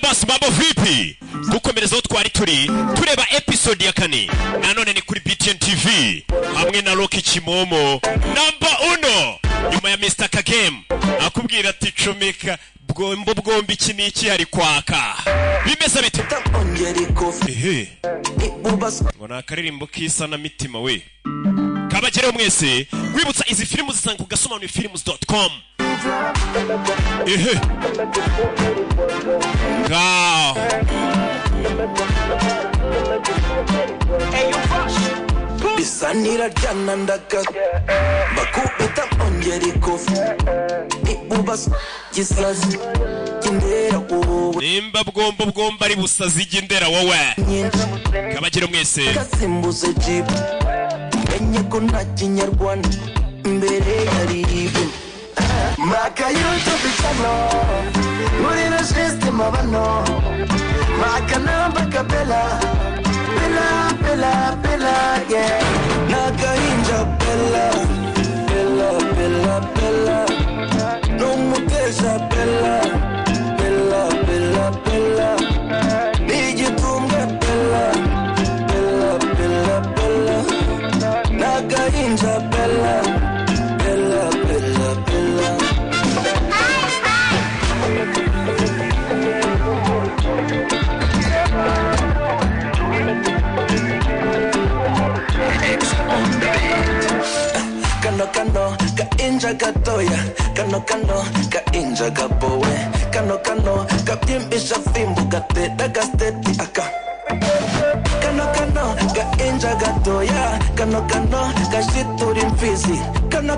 basi babo vipi dukomerezaho twari turi tureba episode ya 4 nanone ni kuri BTN TV hamwe na Rocky Kimomo number 1 nyuma ya Mr Kagame akubwira ati comeka bwombi iki niki hari kwaka bimeze bite ngo nakaririmbo kisa na mitima we kabagere mwese wibutsa izi filmu zisanga kugasoma ni films.com Go. Bisanira jana ndaka bakubita ongera ikofi ibubas gisazi kindera wowe nimba bwombo ari busazi gendera wowe kabagire mwese kasimbuze jibu menye ko nta kinyarwanda mbere yari ibi maka YouTube channel muri na system abano maka namba kapela Bella, yeah. Nagahinja Bella, no muteja Bella, nijitunga Bella, nagahinja Bella. Kano ka inja gatoya kano ka inja gabowe kano ka pimbisha fimbo gateta gasteti aka kano ka inja gatoya kano ka shituri mfizi kano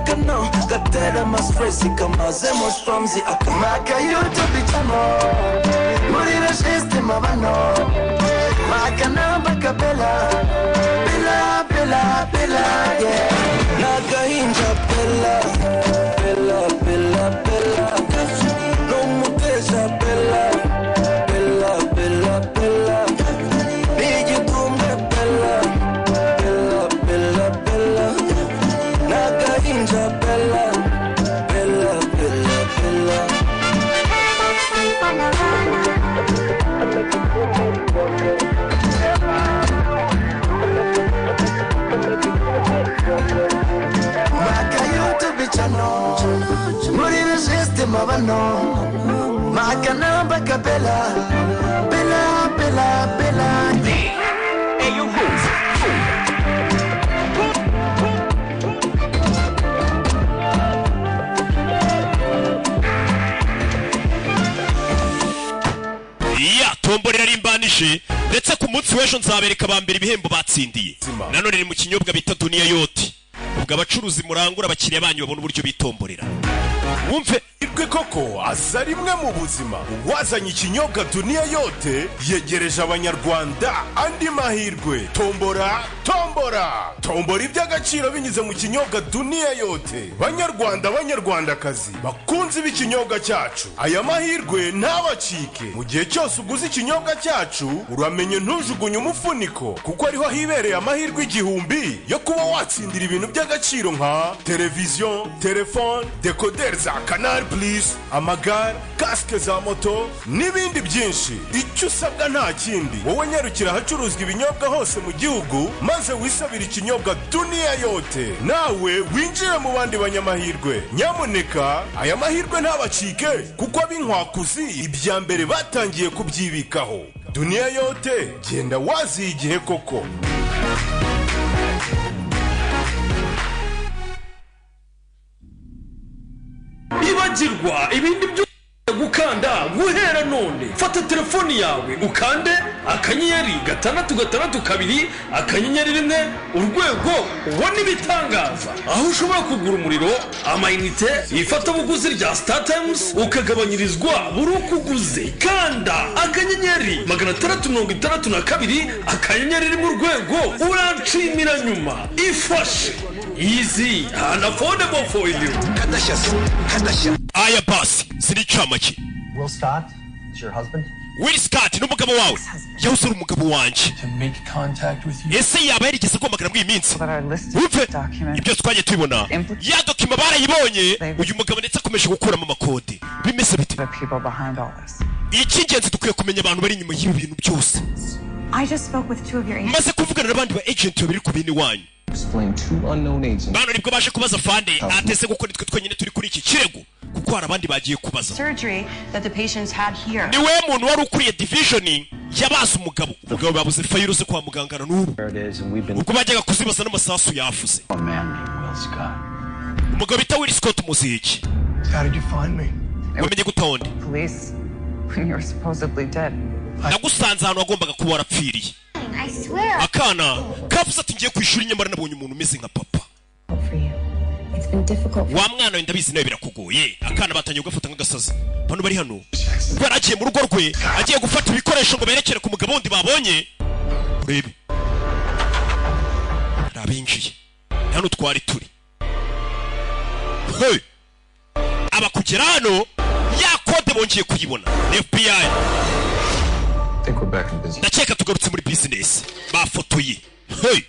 gatera masfresi kama zemo stromzi aka maka YouTube channel muri na system abano maka namba kapela Bella, yeah. Nagahinja Bella, no muteja Bella, nijitunga Bella, nagahinja Bella. Maka YouTube channel, muri na system abano, maka namba kapela, Bella. Hey you ya tomborera rimbanije ndetse ku munsi w'ejo nzabereka bambere ibihembo batsindiye nanone ni mu kinyobwa bita Dunia Yote ubwo abacuruzi murangura abakiriya banyu babona uburyo bitomborera wumve irwe koko aza rimwe mu buzima wazanye ikinyobwa Dunia Yote yegereje abanyarwanda andi mahirwe tombora iby'agaciro binyuze mu kinyobwa Dunia Yote banyarwandakazi bakunze ikinyobwa cyacu aya mahirwe ntabacike mu gihe cyose uguze ikinyobwa cyacu uramenye ntujugunye umufuniko kuko ariho hibereye amahirwe 1000 yo kuba watsindira ibintu by'agaciro nka televiziyo telefone decoder za Canal Plus amagare casque za moto n'ibindi byinshi icyo usabwa nta kindi wowe nyarukira ahacuruzwa ibinyobwa hose mu gihugu maze wisabira ikinyobwa Dunia Yote nawe winjire mu bandi banyamahirwe nyamuneka aya mahirwe ntabacike kuko abinkwakuzi ibya mbere batangiye kubyibikaho Dunia Yote genda wazi igihe koko ibagirwa ibindi byo gukanda guhera none fata telefoni yawe ukande akanyenyeri 662 akanyenyeri 1 urwego ubone ibitangaza aho ushobora kugura umuriro amayinite ifatabuguzi rya Star Times ukagabanyirizwa buri ukuguze kanda akanyenyeri 662 akanyenyeri mu rwego uranshimira nyuma ifashe easy and affordable for you aya basi siricamaki We'll start Will Scott n'umugabo wawe yahoze ari umugabo wanje ese yaba yarigeze guhamagara muri iyi minsi wumve ibyo twagiye tubibona ya dokima barayibonye uyu mugabo ndetse akomeje gukuramo amakode bimeze bite icy'ingenzi dukwiye kumenya abantu bari inyuma y'ibi bintu byose maze kuvugana n'abandi ba agent babiri ku bindi wanyu bano nibwo baje kubaza Fande atese gukora nitwe twenyine turi kuri iki kirego kuko hari abandi bagiye kubaza niwe muntu wari ukuriye division yabaza umugabo babuze fayirose kwa muganga n'ubu ubwo bajyaga kuzibaza n'amasasu yafuze umugabo bita Will Scott muziki wamenye gutonde nagusanze ahantu wagombaga kuba warapfiriye akana kavuze ati ngiye kwishura inyamara nabonye umuntu umeze nka papa wa mwana we ndabizi nawe birakugoye akana batangiye gufata nk'agasazi hano bari hano baragiye mu rugo rwe agiye gufata ibikoresho ngo berekere ku mugabo wundi babonye urebe arabinjiye hano twari turi hey abakugera hano ya kode bongeye kuyibona FBI ndakeka tugarutse muri business bafotoye hey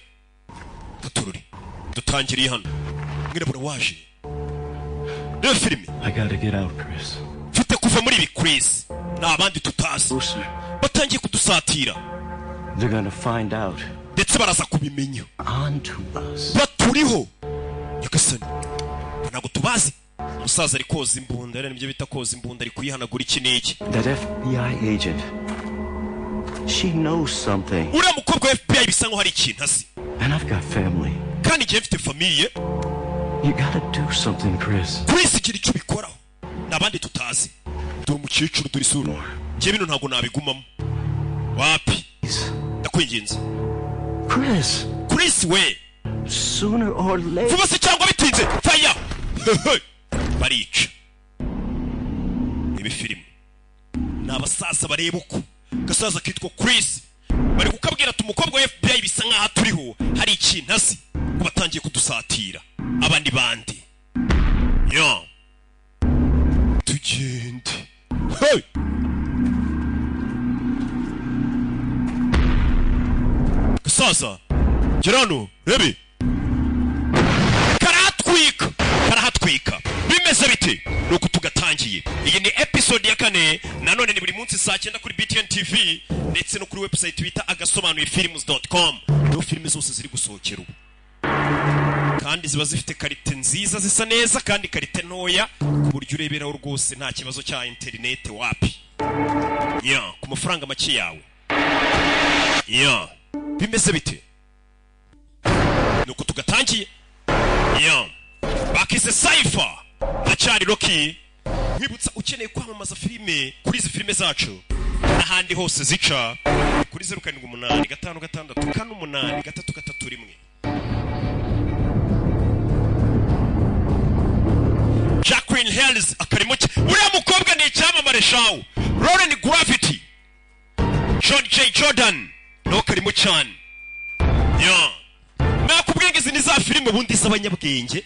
tutururi dutangiriye hano mwirabura waje rero filime mfite kuva muri ibi Chris n'abandi tutazi batangiye kudusatira ndetse baraza kubimenya baturiho nyagasani ntabwo tubazi umusaza ari koza imbunda rero nibyo bita koza imbunda ari kuyihanagura iki n'iki that FBI agent she knows something uriya mukobwa wa FBI bisa nkaho hari ikintu azi and I've got family kandi njye mfite famiye you gotta do something Chris igira icyo bikoraho n'abandi tutazi dore umukecuru dore isura njye bino ntabwo nabigumamo wapi ndakwinginze Chris we sooner or later vuba se cyangwa bitinze fire barica ibi filime n'abasaza bareba uko gasaza kitwa Chris bari kukabwira ati umukobwa wa FBI bisa nkaho turiho hari ikintu azi ngo batangiye kudusatira abandi bandi yo tugende hey gasaza gerano rebe karahatwika bimeze bite nuko tugatangiye iyi ni episode ya 4 nanone ni buri munsi saa 9 kuri BTN TV ndetse no kuri website bita agasobanuye films.com do filime zose ziri gusohokera kandi ziba zifite karite nziza zisa neza kandi karite ntoya ku buryo ureberaho rwose nta kibazo cya internet wapi ku mafaranga make yawe bimeze bite nuko tugatangiye bakize Cypher acari Rocky mwibutsa ukeneye kwamamaza filime kuri izi filime zacu n'ahandi hose zica kuri 0785638331 Jacqueline Hells akarimo uriya mukobwa ni icyamamare shawo Lauren Gravity John J Jordan no karimo cyane nakubwengeze ni za filime bundi z'abanyabwenge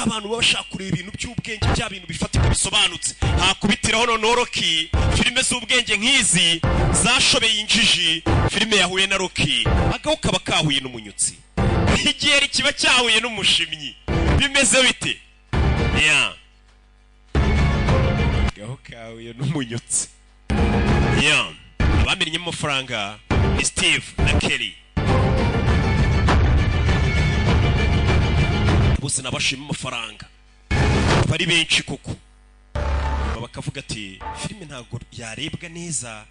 abantu bashaka kureba ibintu by'ubwenge bya bintu bifatika bisobanutse hakubitiraho no Rocky filime z'ubwenge nk'izi zashobeye injiji filime yahuye na Rocky agaho kaba kahuye n'umunyutsi igiheri kiba cyahuye n'umushimyi bimeze bite agaho kahuye n'umunyutsi abamenye amafaranga ni Steve na Kelly bose nabashima amafaranga bari benshi koko bakavuga ati filime ntago yarebwa neza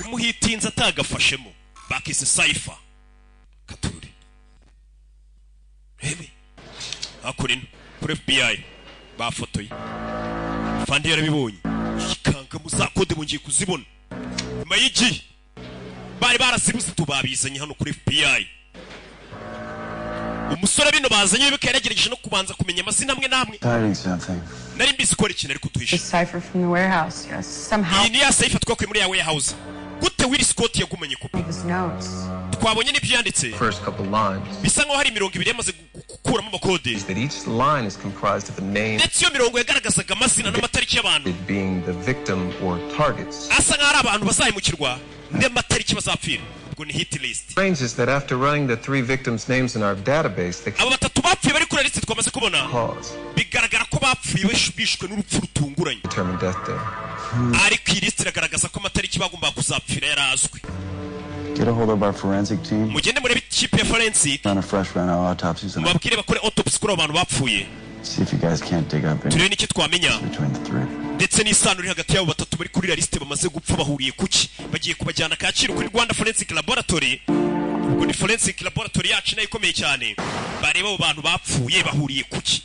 umuhitinza atagafashemo bakise Cypher katururi rebe akurino kuri FBI bafotoye Fandi yarabibonye ikanga muzakode mungiye kuzibona mayigi bari barasibuze tubabizanye hano kuri FBI umusore bino bazanye bikeragereje no kubanza kumenya amazina amwe namwe nari mbizi ko ari ikintu ariko tuhishe Cypher from the warehouse yes somehow iyi ni ya Cypher twakuye muri ya warehouse gute Will Scott yagumanye kopi twabonye n'ibyo yanditse first couple lines. bisa nkaho hari 200 yamaze gukuramo amakode That each line is comprised of a name, ndetse iyo mirongo yagaragazaga amazina n'amatariki y'abantu it being the victim or targets. asa nkaho ari abantu bazahemukirwa n'amatariki bazapfira. ubwo ni hit list. Strange is that after running the 3 victims' names in our database, they abo batatu bapfuye bari kuri list twamaze kubona cause bigaragara ko bapfuye bishwe n'urupfu rutunguranye, determined death day. ariko iyi list iragaragaza ko amatariki bagomba kuzapfira yarazwi. Get a hold of our forensic team. mugende murebe ikipe ya forensic Run a fresh round of autopsies and mubabwire bakore autopsy kuri abo bantu bapfuye, see if you guys can't dig up turebe any n'icyo twamenya between the three. ndetse n'isano iri hagati y'abo batatu bari kuri liste bamaze gupfa bahuriye kuki. bagiye kubajyana Kacyiru kuri Rwanda Forensic Laboratory. ubwo ni Forensic Laboratory yacu nayo ikomeye cyane, bareba abo bantu bapfuye bahuriye kuki.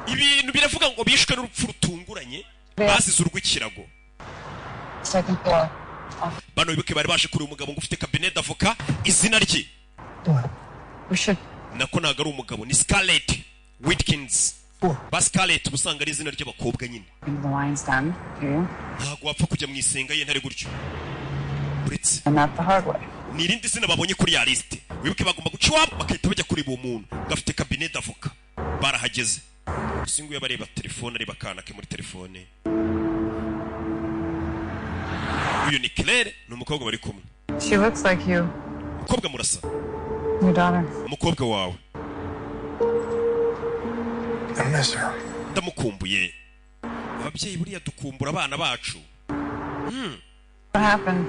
ibintu biravuga ngo bishwe n'urupfu rutunguranye bazize urw'ikirago. Second floor. bano bibuke bari baje kuri umugabo ngo ufite cabinet d'avocat, izina rye We should. nako ntago ari umugabo, ni Scarlett Whitkins. ba Scarlett usanga ari izina ry'abakobwa nyine. Bring the lines down. Here. ntago wapfa kujya mu isenga ye ntari gutyo. uretse And not the hard way. ni irindi zina babonye kuri ya liste, wibuke bagomba guca iwabo bagahita bajya kureba uwo muntu gafite cabinet d'avocat. barahageze singuye bareba telefone, areba akana ke muri telefone. uyu ni Claire, ni umukobwa bari kumwe. She looks like you. umukobwa murasa, Your daughter. umukobwa wawe I miss her. ndamukumbuye. ababyeyi buriya dukumbura abana bacu. What happened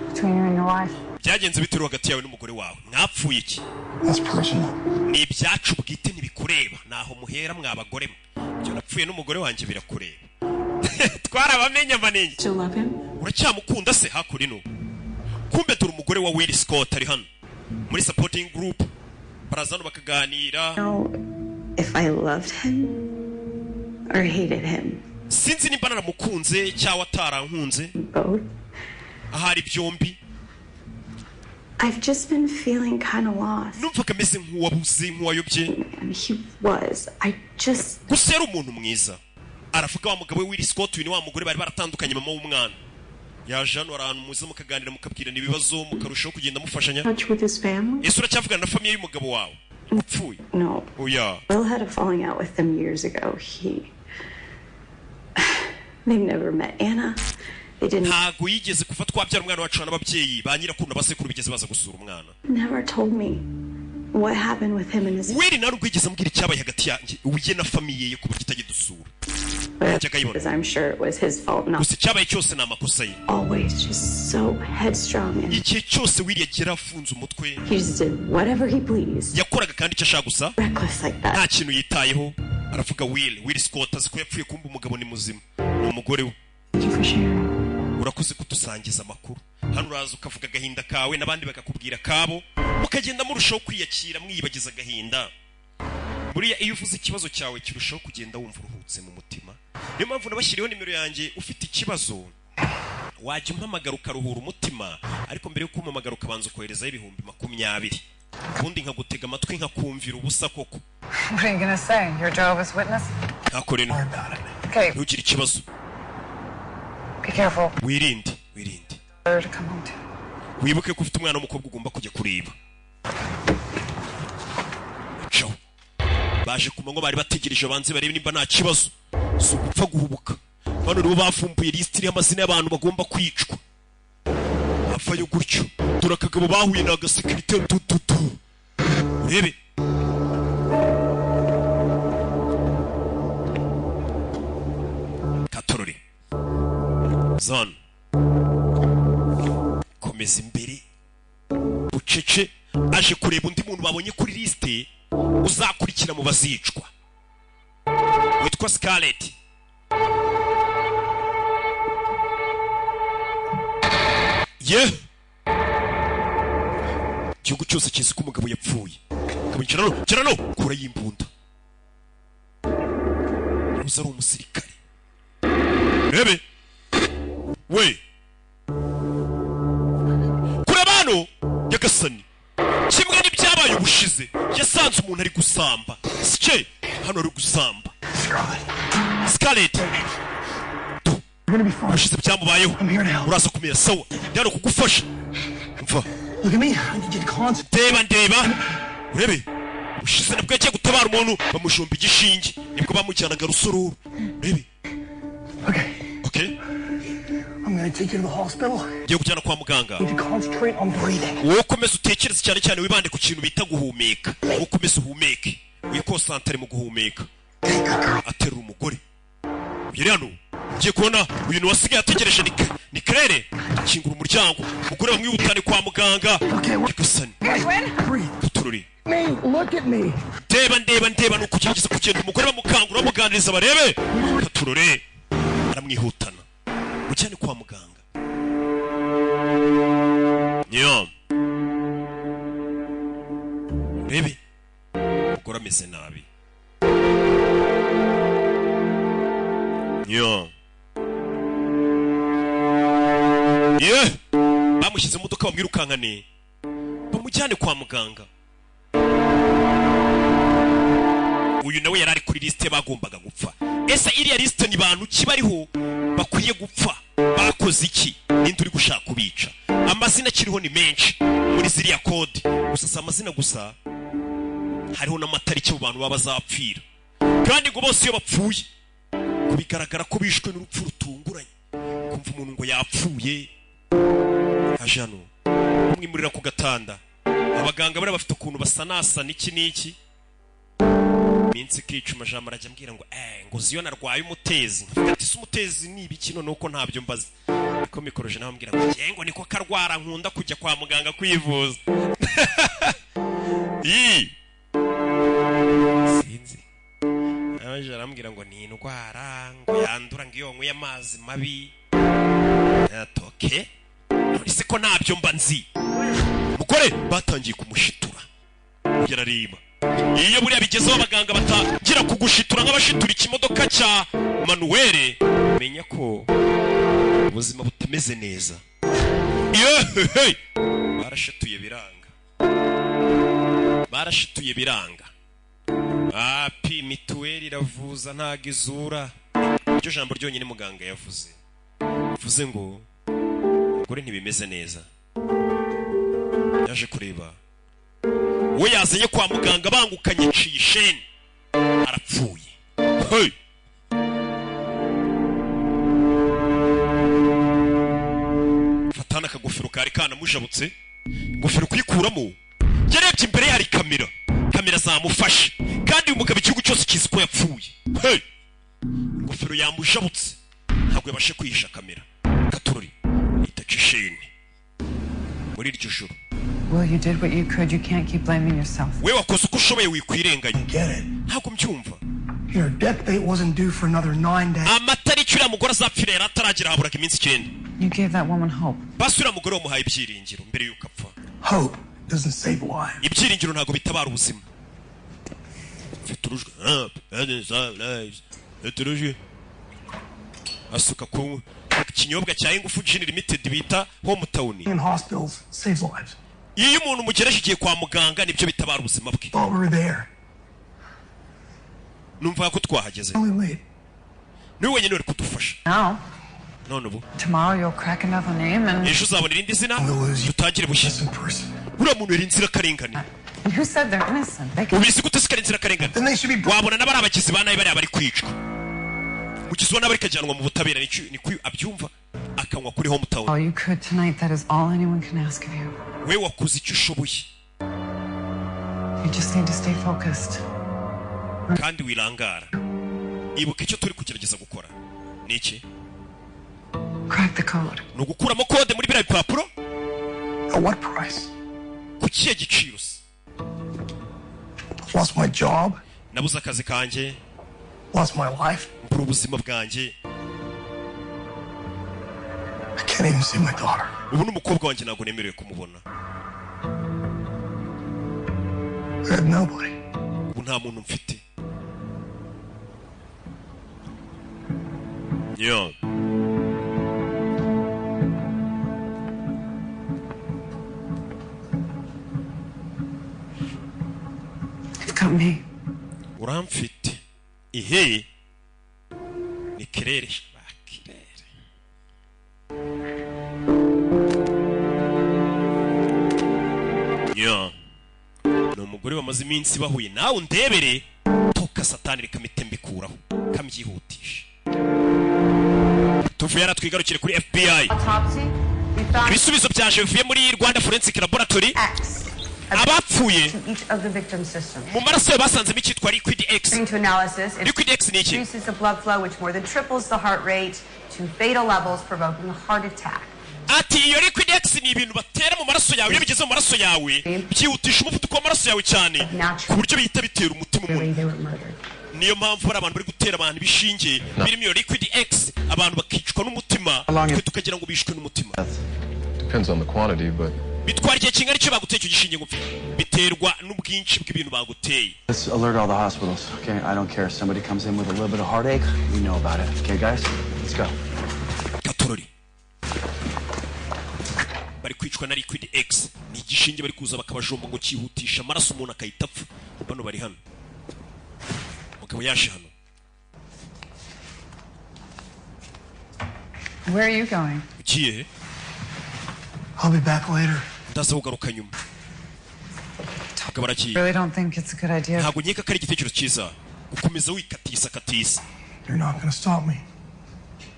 between you and your wife? byagenze bitewe hagati yawe n'umugore wawe, mwapfuye iki? That's personal. ni ibyacu bwite ntibikureba, naho muhera mwabagore mwe. ibyo napfuye n'umugore wanjye birakureba. twarabamenye manenge. Still love him? uracyamukunda se hakurino? kumbe dore umugore wa Will Scott ari hano muri supporting group, baraza hano bakaganira. Know if I loved him or hated him. sinzi nimba naramukunze cyangwa atarankunze, Both. ahari byombi. I've just been feeling kind of lost. numvaga ameze nk'uwabuze, nk'uwayobye. And he was. I just. gusa yari umuntu mwiza. aravuga wa mugabo we Will Scott, uyu ni wa mugore bari baratandukanye mama w'umwana. yaje hano ahantu muze mukaganira mukabwirana ibibazo mukarushaho kugenda mufashanya. Touch with his family? ese uracyavugana na famiye y'umugabo wawe upfuye? No. oya. Will had a falling out with them years ago. They've never met Anna. They didn't. ntago yigeze kuva twabyara umwana wacu n'ababyeyi ba nyirakuru n'abasekuru bigeze baza gusura umwana. Never told me what happened with him and his. weri nawe ubwigeze ambwira icyabaye hagati yanjye uye na famiye ye ku buryo itajya dusura. Because I'm sure it was his fault. Not gusa icyabaye cyose ni amakosa ye. always just so headstrong and igihe cyose wiri yagira afunze umutwe, he just did whatever he pleased. yakoraga kandi icyo ashaka gusa, Reckless like nta that. kintu yitayeho. aravuga Will Scott azi ko yapfuye, kumva umugabo ni muzima, ni umugore we. Thank you for sharing. urakoze kudusangiza amakuru. hano uraza ukavuga agahinda kawe n'abandi bakakubwira kabo, mukagenda murushaho kwiyakira mwiyibagiza agahinda. buriya iyo uvuze ikibazo cyawe kirushaho kugenda wumva uruhutse mu mutima. niyo mpamvu nabashyiriyeho nimero yanjye, ufite ikibazo wajya umpamagara ukaruhura umutima, ariko mbere yo kumpamagara ukabanza ukoherezaho 20,000, ubundi nkagutega amatwi nkakumvira ubusa koko. What are you gonna say? You're Jehovah's Witness? ntakore no, Okay, ntugire ikibazo, be careful. wirinde. Where to come home to? wibuke ko ufite umwana w'umukobwa ugomba kujya kureba. Ciao. baje ku manywa bari bategereje banze barebe nimba nta kibazo, si ugupfa guhubuka. bano nibo bavumbuye lisiti y'amazina y'abantu bagomba kwicwa. avayo gutyo, dore akagabo bahuye na agasekirite tututu. urebe katorore zone, komeza imbere bucece. aje kureba undi muntu babonye kuri liste uzakurikira mu bazicwa, witwa Scarlett. igihugu cyose kizi ko umugabo yapfuye. kirano kura y'imbunda, uza ari umusirikare. rebe we kureba hano yagasani, kimwe n'ibyabaye ubushize. yasanze umuntu ari gusamba. sike hano ari gusamba. Scarlett ubushize byamubayeho, uraza kumera sawa, ndi hano kugufasha. mva Look at me. I need you to concentrate. ndeba urebe ushize nabwo yagiye gutabara umuntu bamushomba igishinge nibwo bamujyanaga rusororo urebe okay I'm going to take you to the hospital. Ngiye kujyana kwa muganga. You need to concentrate on breathing. Wowe komeza utekereze cyane cyane wibande ku kintu bita guhumeka. Wowe komeza uhumeke. Wikonsantre mu guhumeka. Aterura umugore. Yari hano. Ngiye kubona uyu ni wasigaye ategereje ni Claire. Kingura umuryango. Umugore bamwihutane kwa muganga. Gusani. Kutururi. Look at me. Ndeba no kugerageza kugenda umugore bamukangura bamuganiriza barebe. Kuturure. Aramwihutana. Ujyane kwa muganga. Nyo. Baby. Mugora ameze nabi. Nyo. Yeah. Bamushyize mu modoka bamwirukankane. Bamujyane kwa muganga. Uyu nawe yarari kuri liste bagombaga gupfa. Esa iriya liste ni bantu kibariho bakwiye gupfa. Bakoze iki? Ninde uri gushaka kubica? Amazina kiriho ni menshi muri ziriya code. Gusa amazina gusa hariho n'amatariki mu bantu babazapfira. Kandi ngo bose iyo bapfuye kubigaragara ko bishwe n'urupfu rutunguranye. Kumva umuntu ngo yapfuye. Ajano. Umwimurira ku gatanda. Abaganga bari bafite ukuntu basanasa n'iki. Minsi kicuma jambo arajya ambwira ngo ngo ziyo narwaye umutezi. Ati se umutezi ni ibiki none uko ntabyo mbaza. Ko mikoroje nawe ambwira ngo ngo niko karwara nkunda kujya kwa muganga kwivuza. Sinzi. Aje arambwira ngo ni indwara ngo yandura ngo iyo nkwe amazi mabi. Atoke. Nise ko ntabyo mba nzi. Mukore batangiye kumushitura. Yararima. Iyo buriya bigezeho abaganga batagira kugushitura nk'abashitura ikimodoka cya Manuel, menya ko ubuzima butameze neza. Barashituye biranga. Api mituweli iravuza ntago izura. Iryo jambo ryonyine muganga yavuze. Vuze ngo umugore ntibimeze neza. Yaje kureba. We yazanye kwa muganga bangukanye cisheni. Arapfuye. Hey. Fatana kagofero kari kana mujabutse. Gofero kuyikuramo. Yarebye imbere hari kamera. Kamera zamufashe. Kandi umugabo igihugu cyose kizi ko yapfuye. Hey. Gofero yamujabutse. Ntabwo yabashe kwihisha kamera. Gatururi. Ita cisheni. Muri iryo joro. Well, you did what you could. You can't keep blaming yourself. We wakoze uko ushoboye wikwirenganya. Get it. Ntabwo mbyumva. Your death date wasn't due for another 9 days. Amatariki uriya mugore azapfira yarataragira haburaga iminsi 9. You gave that woman hope. Basi uriya mugore wamuhaye ibyiringiro mbere yuko apfa. Hope doesn't save lives. Ibyiringiro ntabwo bitabara ubuzima. Fiturujwe. Fiturujwe. Asuka ku kinyobwa cya Ingufu Gin Limited bita Hometown. In hospitals saves lives. Iyo umuntu mugereje igiye kwa muganga nibyo bitabara ubuzima bwe. While we were there. Numva ko twahageze. Ni wenyine uri kudufasha. Now. None ubu. Tomorrow you'll crack another name and ejo uzabona irindi zina tutagire bushye. Uriya muntu yari inzira karengane. Who said they're innocent? Ubisi gute sikari inzira karengane? Wabona n'abari abagizi ba nabi bari kwicwa. Mugizi wana bari kajyanwa mu butabera ni abyumva akanywa kuri Hometown. All you could tonight, that is all anyone can ask of you. We wakuze icyo ushoboye. You just need to stay focused. Kandi wirangara. Ibuka icyo turi kugerageza gukora. Ni iki? Crack the code. No gukuramo code muri biriya bipapuro? At what price? Ku kihe giciro se? Lost my job. Nabuze akazi kanjye. Lost my life. Mbura ubuzima bwanjye. I can't even see my daughter. Ubu n'umukobwa wanjye ntabwo nemerewe kumubona. I have nobody. Ubu nta muntu mfite. Yeah. You've got me. Uramfite. Ihe. Ni Claire. nya ni umugore bamaze iminsi bahuye nawe ndebere toka satani rikamite mbikuraho kamyihutisha tuvuye aratwigarukire kuri FBI ibisubizo byaje bivuye muri Rwanda Forensic Laboratory abapfuye mu maraso ye basanzemo icyitwa Liquid X. Liquid X ni iki? Increases the blood flow which more than triples the heart rate to fatal levels provoking a heart attack. Ati iyo Liquid X ni ibintu batera mu maraso yawe, iyo bigeze mu maraso yawe byihutisha umuvuduko w'amaraso yawe cyane ku buryo bihita bitera umutima umuntu. Niyo mpamvu hari abantu bari gutera abantu bishinge birimo iyo Liquid X abantu bakicwa n'umutima twe tukagira ngo bishwe n'umutima. Depends on the quantity, but bitwara igihe kingana icyo baguteye icyo gishinge ngo biterwa n'ubwinshi bw'ibintu baguteye. Let's alert all the hospitals. Okay, I don't care if somebody comes in with a little bit of heartache. We know about it. Okay, guys, let's go. Katorori bari kwicwa na Liquid X ni igishinge bari kuza bakabajomba ngo cyihutisha amaraso umuntu akahita apfa. Bano bari hano mugabo yaje hano. Where are you going? Ugiye? I'll be back later. Ndaza kugaruka nyuma. I really don't think it's a good idea. Ntabwo nkeka ko ari igitekerezo cyiza gukomeza wikatisa katisa. You're not gonna stop me.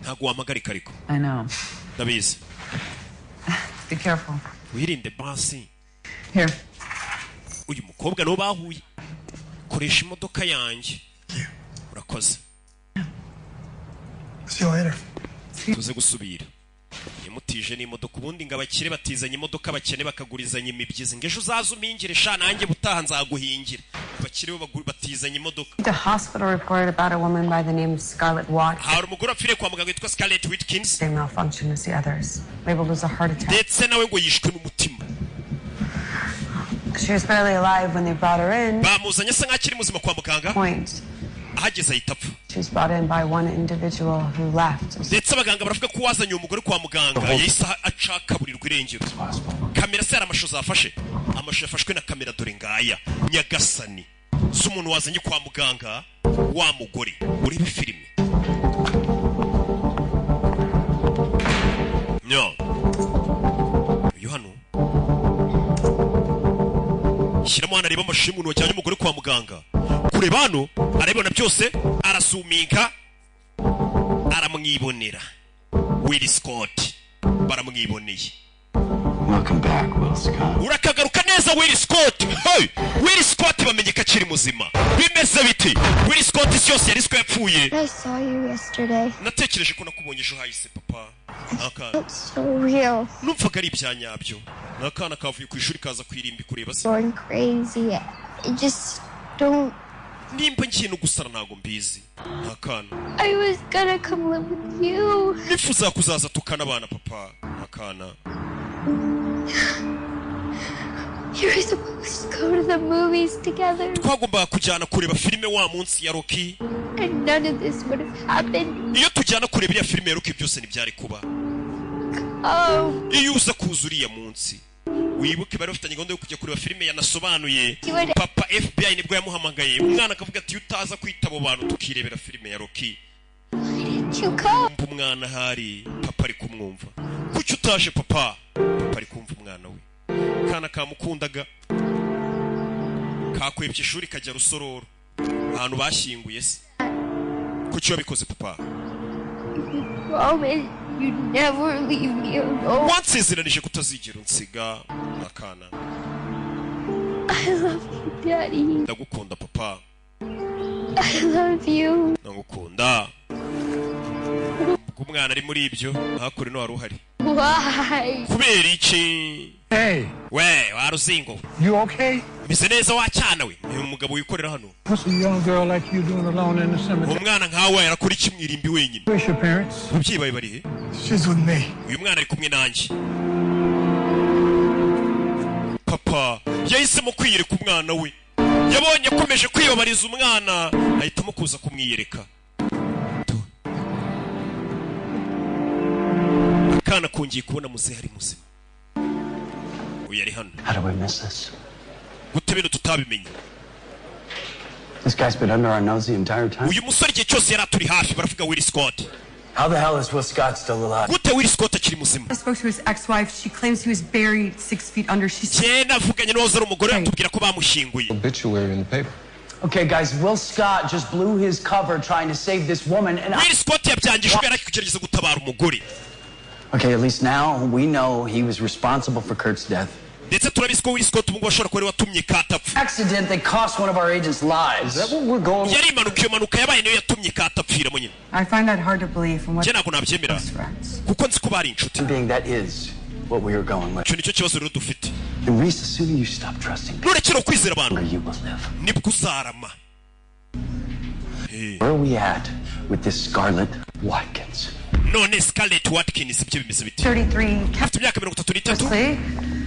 Ntabwo wamagarika ariko. I know. Ndabizi. Be careful. Wirinde basi. Here. Uyu mukobwa no bahuye. Koresha imodoka yanjye. Urakoze. See you later. Tuze gusubira. Yamutije n'imodoka ubundi ngo abakire batizanye imodoka abakene bakagurizanya imibyizi ngejo uzaza umingire sha nanjye butaha nzaguhingira. Abakire bo batizanye imodoka. The hospital reported about a woman by the name of Scarlett Watkins. Hari umugore apfire kwa muganga witwa Scarlett Watkins. Same malfunction as the others. Able to lose a heart attack. Ndetse nawe ngo yishwe n'umutima. She was barely alive when they brought her in. Bamuzanye asa nk'akiri muzima kwa muganga. Point. Ahageze ahita apfa. She was brought in by one individual who left. Ndetse abaganga baravuga ko wazanye umugore kwa muganga yahise acakaburirwa irengero. Kamera se amasho zafashe. Amasho yafashwe na kamera dore ngaya. Nyagasani. Z'umuntu wazanye kwa muganga wa mugore uri filime. No. Yohano. Shiramo hano areba amashusho y'umuntu wajyanye umugore kwa muganga. Kureba hano arabibona byose arasuminga aramwibonera. Will Scott baramwiboneye. Welcome back, Will Scott. Urakagaruka neza Will Scott. Hey, Will Scott bamenyeka akiri muzima. Bimeze biti. Will Scott cyose yari siko yapfuye. I saw you yesterday. Natekereje ko nakubonye ejo hahise papa. Akana. It's so real. Numvaga ari ibyanyabyo. Nakana kavuye ku ishuri kaza kwirimbi kureba se. Going crazy. I just don't. Nimba nkintu gusara ntago mbizi. Akana. I was gonna come live with you. Nifuza kuzaza tukana abana papa. Akana. You were supposed to go to the movies together. Twagombaga kujyana kureba filime wa munsi ya Rocky. And none of this would have happened. Iyo tujyana kureba ya filime ya Rocky byose ntibyari kuba. Oh. Iyo uza kuzuriya munsi. Wibuke bari bafitanye gahunda yo kujya kureba filime yanasobanuye. Papa FBI nibwo yamuhamagaye. Umwana akavuga ati utaza kwitabo bantu tukirebera filime ya Rocky. Umwana hari papa ari kumwumva. Kuki utaje papa? Papa ari kumva umwana we. Kana kamukundaga. Kakwebye ishuri kajya Rusororo. Ahantu bashyinguye se. Kuki wabikoze papa? Promise you never leave me alone. Wansezeranije kutazigera unsiga nakana. I love you, Daddy. Ndagukunda papa. I love you. Ndagukunda. Umwana ari muri ibyo hakuri no waruhari. Why? Kubera iki? Hey. We, waruzingo. You okay? Bise neza wacyana we. Ni umugabo wikorera hano. What's a young girl like you doing alone in the cemetery? Umwana nkawe yarakora iki mwirimbi wenyine? Where's your parents? Ababyeyi bawe bari he? She's with me. Uyu mwana ari kumwe nanjye. Papa, yahisemo kwiyereka umwana we. Yabonye akomeje kwiyobariza umwana, ahitamo kuza kumwiyereka. Akana kongeye kubona muzehe ari muzima. Uyu ari hano. How do we miss this? Gute bino tutabimenye? This guy's been under our nose the entire time. Uyu musore igihe cyose yari aturi hafi baravuga Will Scott. How the hell is Will Scott still alive? Gute Will Scott akiri muzima? I spoke to his ex-wife. She claims he was buried 6 feet under. Navuganye n'uwahoze ari umugore atubwira ko bamushyinguye. Obituary in the paper. Okay, guys, Will Scott just blew his cover trying to save this woman, and Will Scott yabyangije ubwo kugerageza gutabara umugore. Okay, at least now we know he was responsible for Kurt's death. Ndetse turabizi ko Will Scott ubwo ashobora kuba watumye Katapfa. Accident that cost one of our agents' lives. Is that what we're going? Yari impanuka yabaye niyo yatumye Katapfira munyine. I find that hard to believe from what. Je ntabwo nabyemera. Kuko nzi ko bari inshuti. That is what we are going with. Cyo nicyo kibazo rero dufite. And Reese, the sooner you stop trusting people, nurekera kwizera abantu, you will live. Nibwo uzarama. Where are we at with this Scarlett Watkins? None Scarlett Watkins ibyo bimeze biti. 33. Afite imyaka 33.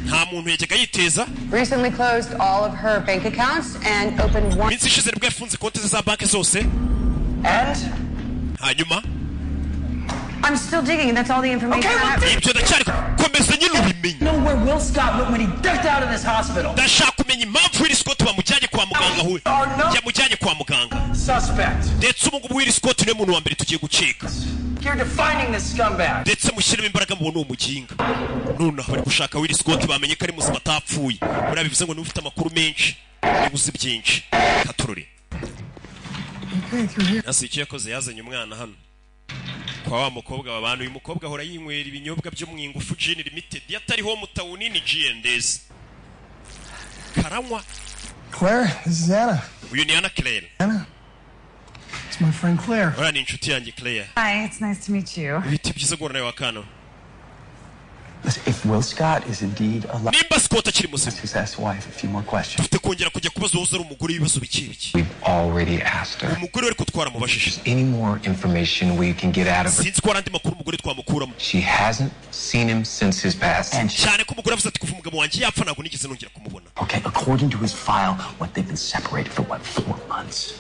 Nta muntu yajyaga yiteza. Recently closed all of her bank accounts and opened one. Minsi ishize nibwo yafunze konti za banki zose. And hanyuma I'm still digging. That's all the information I have. Ibyo ndacyari komeza nyine ubimenye. Know where Will Scott went when he ducked out of this hospital. Ndashaka kumenya impamvu Will Scott bamujyanye kwa muganga huye. Yamujyanye kwa muganga. Suspect. Ndetse ubu Will Scott niwe muntu wa mbere tugiye gucika. You're defining this scumbag. Ndetse mushyiremo imbaraga mu buntu umuginga. None bari gushaka Will Scott bamenye ko ari muzima atapfuye. Buriya bivuze ngo ufite amakuru menshi. Yabuze byinshi. Katurore. Nasi icyo yakoze yazanye umwana hano. Kwa wa mukobwa w'abantu, uyu mukobwa ahora yinywera ibinyobwa byo mu Ingufu Gin Limited yatariho mu tawuni ni G&S. Karanywa. Claire, this is Anna. Uyu ni Anna Claire. Anna. It's my friend Claire. Ora ni inshuti yanjye Claire. Hi, it's nice to meet you. Biti byiza guhura nawe wakano. Listen, if Will Scott is indeed alive, Nimba Scott akiri muzima. his ex-wife a few more questions. Dufite kongera kujya kubaza uwo ari umugore w'ibibazo biki. We've already asked her. Umugore wari kutwara mu bashishije. Any more information we can get out of her? Sinzi ko arandi makuru umugore twamukuramo. She hasn't seen him since his passing. Cyane ko umugore avuze ati kuva umugabo wanjye yapfa ntabwo nigeze nongera kumubona. Okay, according to his file, what they've been separated for 4 months.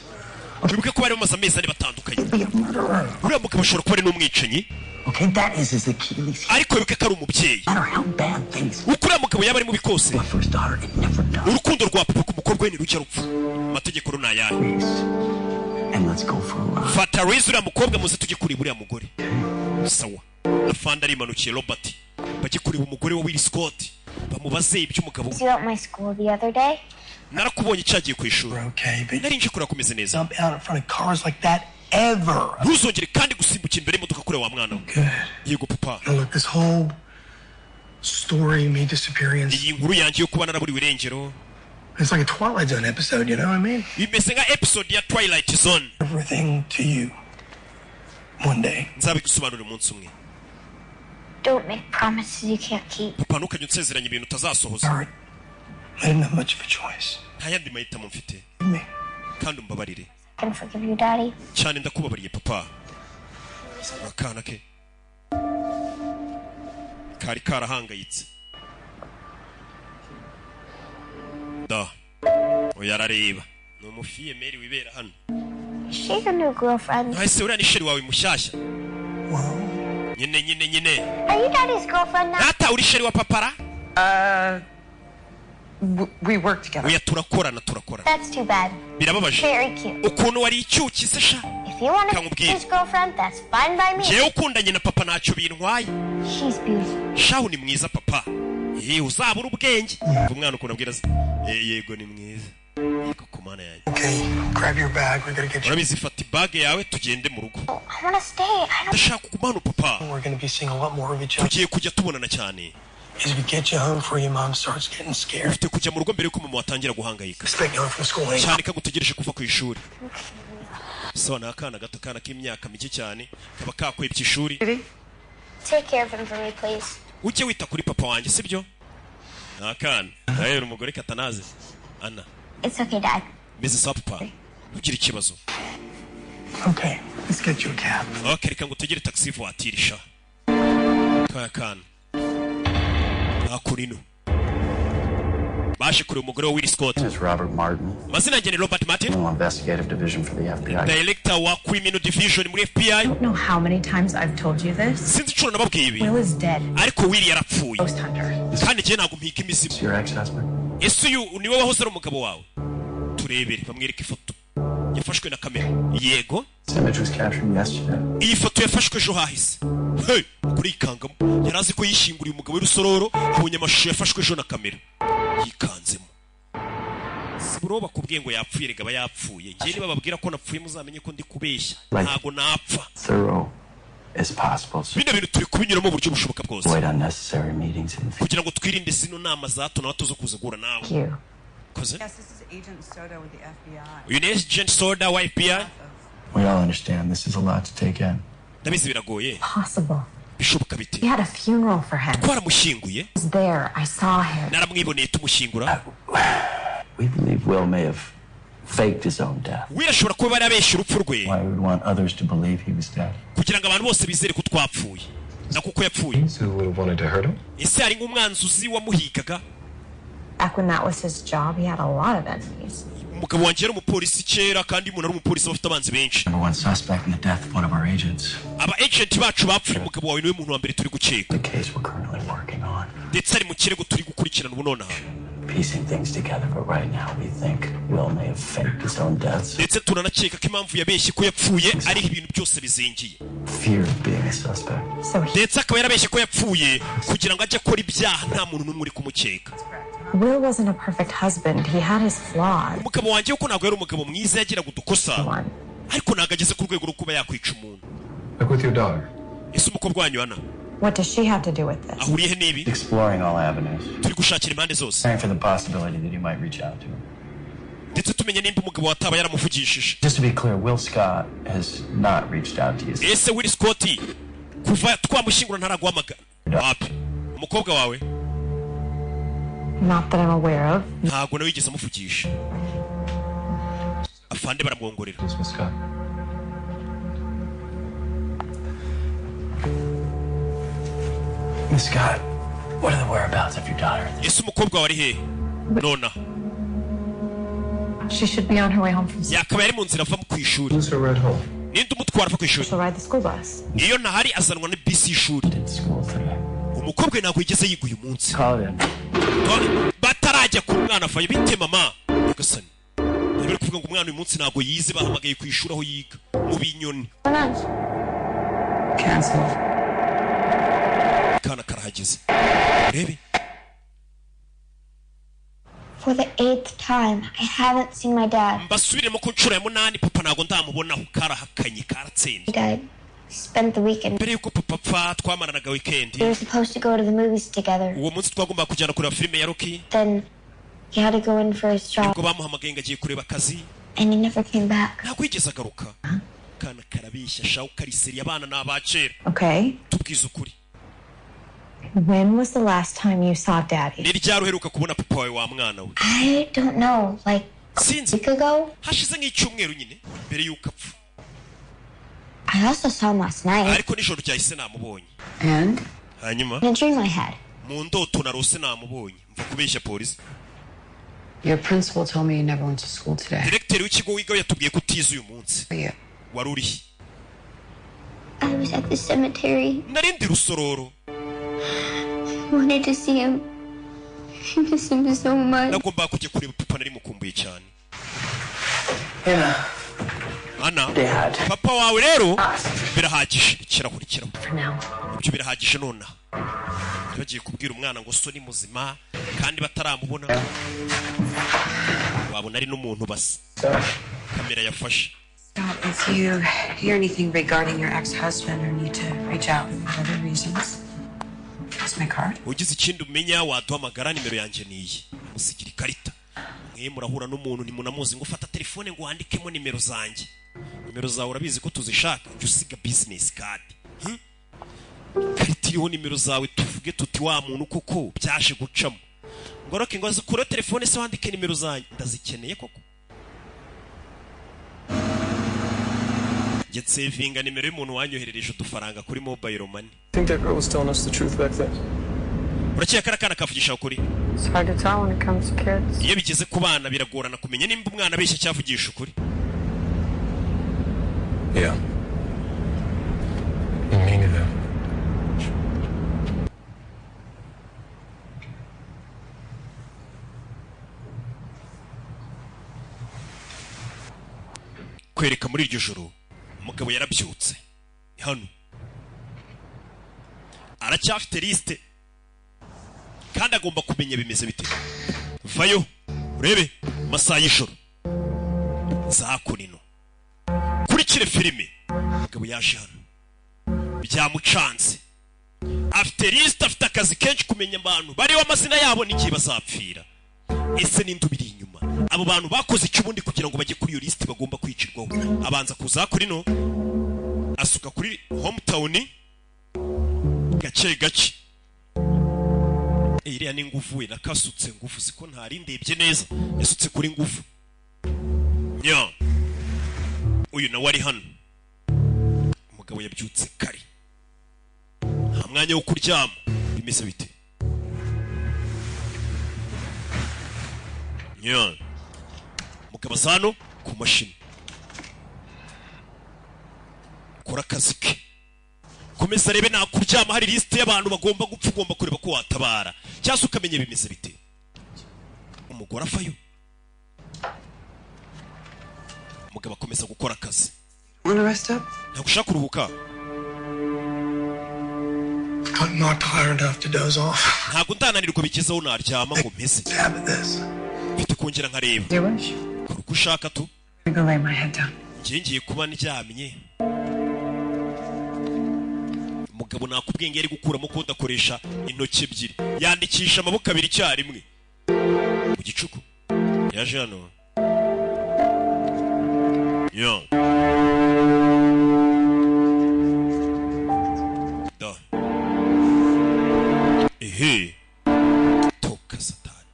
Wibuke ko bari bamaze amezi ane batandukanye. Uriya mugabo ashobora kuba ari n'umwicanyi. Okay, that is his Achilles. Ariko wibuke ko ari umubyeyi. No matter how bad things. Uko uriya mugabo yaba ari mubi kose. My first daughter, it never done. Urukundo rwa papa ku mukobwa we ntirujya rupfa. Amategeko runa yayo. And let's go for a ride. Fata Reese uriya mukobwa muze tujye kureba uriya mugore. Sawa. Afanda ari manukiye Robert. Bajye kureba umugore wa Will Scott. Bamubaze ibyo umugabo. Was you at my school the other day? Narakubonye cyagiye ku ishuri. Okay, but Nari nje kurakomeza neza. jump out in front of cars like that ever. Ntuzongere kandi gusimbukira imbere y'imodoka kure wa mwana we. Good. Yego papa. Now look, this whole story of me disappearing, Iyi nkuru yanjye yo kuba naraburiwe irengero. it's like a Twilight Zone episode, you know what I mean? Bimeze nka episode ya Twilight Zone. Everything to you. One day. Nzabigusobanurira umunsi umwe. Don't make promises you can't keep. Papa ntukajya unsezeranya ibintu utazasohoza. All right. I didn't have much of a choice. Nta yandi mahitamo mfite. Me. Kandi umbabarire. I can forgive you, Daddy. Cyane ndakubabariye papa. Akana ke. Kari karahangayitse. Da. Oyarareba. Ni umufiye Mary wibera hano. Is she your new girlfriend? Ese uriya ni sheri wawe mushyashya. Nyine. Are you Daddy's girlfriend now? Data uri sheri wa papara? We work together. Oya turakorana. That's too bad. Birababaje. Very cute. Ukuntu wari icyuki se sha. If you want to be his girlfriend, that's fine by me. Jewe ukundanye na papa ntacyo bintwaye. She's beautiful. Shahu ni mwiza papa. Uzabura ubwenge. Umwana ukuntu abwira yego ni mwiza. Yego kumana yanjye. Okay, grab your bag. We gotta get you. Urabizi fata bag yawe tugende mu rugo. I want to stay. I don't. Ndashaka kugumana papa. We're gonna be seeing a lot more of each other. Tugiye kujya tubonana cyane. As we get you home before your mom starts getting scared. Ufite kujya mu rugo mbere yuko mama watangira guhangayika. Expect you home from school ain't. Cyane kagutegereje kuva ku ishuri. So na akana gato kana k'imyaka mike cyane kaba kakwebye ishuri. Take care of him for me, please. Ujye wita kuri papa wanjye sibyo? Akana. Nawe umugore katanaze. Anna. It's okay, Dad. Mrs. Papa. Ugira ikibazo. Okay, let's get you a cab. Okay, reka ngutegere taxi voiture sha. Akana. Akurino. Baje kuri umugore wa Will Scott. His name is Robert Martin. Mazina yanjye ni Robert Martin. Investigative division for the FBI. Director wa Criminal Division muri FBI. I don't know how many times I've told you this. Sinzi cyo nababwiye ibi. Will is dead. Ariko Will yarapfuye. Ghost hunter. Kandi je ntabwo mpika imizimu. Your ex-husband? Ese uyu niwe wahoze ari umugabo wawe? Turebere bamwereka ifoto. yafashwe na kamera yego This image was captured yesterday. iyi foto yafashwe ejo hahise hey kurikangamo yarazi ko yishinguriye umugabo w'urusororo abonye amashusho yafashwe ejo na kamera yikanzemo siburo bakubwiye ngo yapfuye regaba yapfuye ngiye niba bababwira ko napfuye muzamenye ko ndi kubeshya ntago napfa Thorough as possible. bino bintu turi kubinyuramo mu buryo bushoboka bwose Avoid unnecessary meetings in the future. kugira ngo twirinde zino nama za hato na hato zo kuza guhura nawe koze Yes, this is Agent Soda with the FBI. uyu ni Agent Soda wa FBI We all understand this is a lot to take in. ndabizi biragoye Possible. bishoboka bite We had a funeral for him. twaramushyinguye I was there. I saw him. naramwiboneye tumushyingura We believe Will may have faked his own death. wirashobora kuba bari abeshya urupfu rwe Why we would want others to believe he was dead. kugira ngo abantu bose bizere ko twapfuye na kuko yapfuye So who would have wanted to hurt him? ese hari nk'umwanzi uzi wamuhigaga Back when that was his job, he had a lot of enemies. umugabo wanjye yari umupolisi kera kandi umuntu ari umupolisi aba afite abanzi benshi Number one suspect in the death of one of our agents. aba agent bacu bapfuye umugabo wawe niwe muntu wa mbere turi gukeka The case we're currently working on. ndetse ari mu kirego turi gukurikirana ubu nonaha Piecing things together, but right now we think Will may have faked his own deaths. ndetse turanakeka ko impamvu yabeshye ko yapfuye ariho ibintu byose bizingiye Fear of being a suspect. So ndetse akaba yarabeshye ko yapfuye kugira ngo ajye akora ibyaha nta muntu n'umwe uri kumukeka Will wasn't a perfect husband. He had his flaws. umugabo wanjye kuko ntabwo yari umugabo mwiza yagiraga udukosa ariko ntabwo ageze ku rwego rwo kuba yakwica umuntu Like with your daughter. ese umukobwa wanyu ana What does she have to do with this? ahuriye he n'ibi Exploring all avenues. turi gushakira impande zose Praying for the possibility that he might reach out to him. ndetse tumenye nimba umugabo wataba yaramuvugishije Just to be clear, Will Scott has not reached out to you. ese Will Scott kuva twamushyingura ntaraguhamagara wapi umukobwa wawe Not that I'm aware of. ntabwo nawe yigeze amuvugisha afande baramwongorera Miss Scott. Miss Scott, what are the whereabouts of your daughter? ese umukobwa wawe ari hehe nona She should be on her way home from school. yakaba yari mu nzira ava ku ishuri Who's her ride home? ninde umutwara ava ku ishuri She'll ride the school bus. iyo ntahari azanwa na bisi y'ishuri Did school today. umukobwa we ntabwo yigeze yiga uyu munsi Call in. batarajya ku mwana avayo bite mama nyagasani bari kuvuga ngo umwana uyu munsi ntabwo yize bahamagaye ku ishuri aho yiga mu binyoni Cancel. kana karahageze urebe For the 8th time, I haven't seen my dad. mbasubiremo ku nshuro ya munani papa ntabwo ndamubonaho karahakanye karatsinze He died. We spent the weekend. mbere yuko papa apfa twamaranaga wikendi We were supposed to go to the movies together. uwo munsi twagombaga kujyana kureba filime ya Rocky Then he had to go in for his job, nibwo bamuhamagaye ngo agiye kureba akazi and he never came back. ntabwo yigeze agaruka kana karabeshya shaho kariseri abana ni abakera Okay. tubwize ukuri When was the last time you saw Daddy? ni ryari uheruka kubona papa wawe wa mwana we I don't know, like a sinzi week ago. hashize nk'icyumweru nyine mbere yuko apfa I also saw him last night ariko nijoro ryahise namubonye And? hanyuma in a dream I had. mu ndoto narose namubonye mva kubeshya polisi Your principal told me you never went to school today. diregiteri w'ikigo wigaho yatubwiye ko utize uyu munsi Yeah. wari urihe I was at the cemetery. narindi rusororo I wanted to see him. I miss him so much. nagombaga kujya kureba papa nari mukumbuye cyane Hannah. ana Dad. papa wawe rero birahagije ikirahuri kirahuri For now. ibyo birahagije nonaha bagiye kubwira umwana ngo so ni muzima kandi bataramubona wabona ari n'umuntu basa kamera yafashe Scott, if you hear anything regarding your ex-husband or need to reach out for other reasons, here's my card. ugize ikindi umenya waduhamagara nimero yanjye niyi musigira ikarita mwe murahura n'umuntu ntimunamuzi ngo ufata telefone ngo wandikemo nimero zanjye nimero zawe urabizi ko tuzishaka jya usiga business card karita iriho nimero zawe tuvuge tuti wa muntu koko byaje gucamo ngo roke ngo azikure telefone se wandike nimero zanjye ndazikeneye koko njye sevinga nimero y'umuntu wanyoherereje udufaranga kuri mobile money I think that girl was telling us the truth back then. urakeka kari akana kavugisha ukuri It's hard to tell when it comes to kids. iyo bigeze ku bana biragorana kumenya nimba umwana abeshya cyavugisha ukuri Yeah. Me neither. kwereka muri iryo joro umugabo yarabyutse hano aracyafite liste kandi agomba kumenya bimeze bite. Vayo urebe masaha y'ijoro zakunino kurikire filime. Umugabo yaje hano byamucanze, afite liste, afite akazi kenshi kumenya abantu bariho amazina yabo n'igihe bazapfira. Ese ninde ubiri inyuma? Abo bantu bakoze iki ubundi kugira ngo bajye kuri iyo liste bagomba kwicirwaho? Abanza kuza kuri no asuka kuri hometown gace gace. Iriya ni nguvu we nakasutse nguvu siko ntari ndebye neza, yasutse kuri nguvu. Nya uyu na wari hano. Umugabo yabyutse kare, nta mwanya wo kuryama. Bimeze bite? Nya umugabo sano ku mashini kora akazi ke. Komeza rebe nta kuryama, hari liste y'abantu bagomba gupfa, ugomba kureba ko watabara cyangwa ukamenye bimeze bite. Umugore afayo, umugabo akomeza gukora akazi. Ntabwo ushaka kuruhuka? I'm not tired enough to doze off. Ntabwo ndananirwa bikizaho naryama ngo mpeze. Mfite kongera nkareba. Kora uko ushaka tu. Ngiye kuba ndyamye. Umugabo nakubwenge ari gukuramo ko udakoresha intoki ebyiri, yandikisha amaboko abiri icyarimwe mu gicuku. Yaje hano yo da ehe toka satani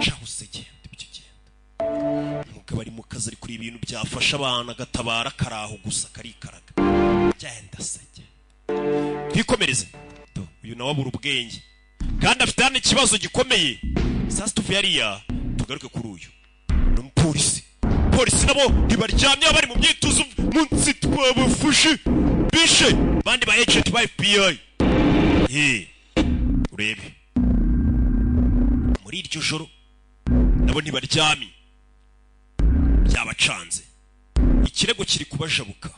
cyahuse genda bicyo genda. Umugabo ari mu kazi ari kuri ibintu byafasha abana gatabara karaho gusa karikaraga. Genda se twikomereze. Uyu nawe abura ubwenge kandi afite hano ikibazo gikomeye. Sasa tuvuye hariya tugaruke kuri uyu n'umupolisi. Polisi nabo ntibaryamye, bari mu myitozo munsi twabafushe bishe bandi ba agent ba FBI. Urebe muri iryo joro nabo ntibaryamye, byabacanze. Ikirego kiri kubajabuka.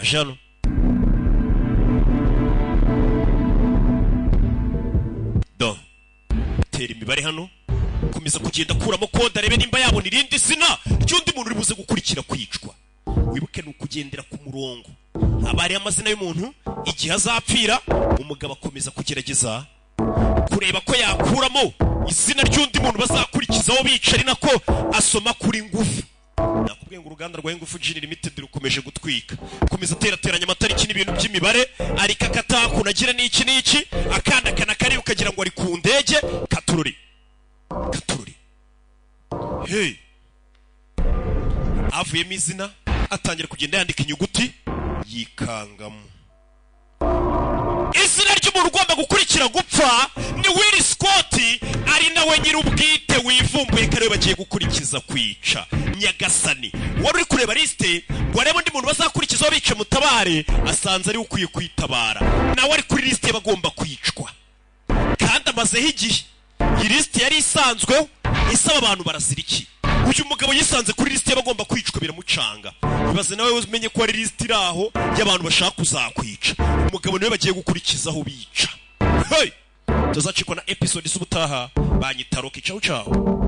Jano do tera imibare hano, komeza kugenda kuramo kode arebe nimba yabona irindi zina ry'undi muntu uri buze gukurikira kwicwa. Wibuke ni ukugendera ku murongo, abari amazina y'umuntu igihe azapfira. Umugabo akomeza kugerageza kureba ko yakuramo izina ry'undi muntu bazakurikizaho bicari, nako asoma kuri ngufu. Nakubwiye ngo uruganda rwa Ingufu Gin Limited rukomeje gutwika. Komeza terateranya amatariki n'ibintu by'imibare, ariko akatako nagira n'iki n'iki, akanda kana kari ukagira ngo ari ku ndege. Katururi hey avuyemo izina, atangira kugenda yandika inyuguti yikangamo. Izina ry'umuntu ugomba gukurikira gupfa ni Will Scott, ari nawe nyir'ubwite wivumbuye kare bagiye gukurikiza kwica. Nyagasani wari uri kureba liste ngo arebe undi muntu bazakurikizaho bice mutabare, asanze ari ukwiye kwitabara, nawe ari kuri liste bagomba kwicwa kandi amazeho igihe. Iyi liste yari isanzwe isaba abantu barazira iki. Uyu mugabo yisanze kuri liste bagomba kwicwa biramucanga. Bibaze nawe umenye ko ari liste iraho y'abantu bashaka kuzakwica. Umugabo niwe bagiye gukurikizaho bica. Hey, tuzacikwa na episode z'ubutaha. Banyita Rocky. Ciao ciao.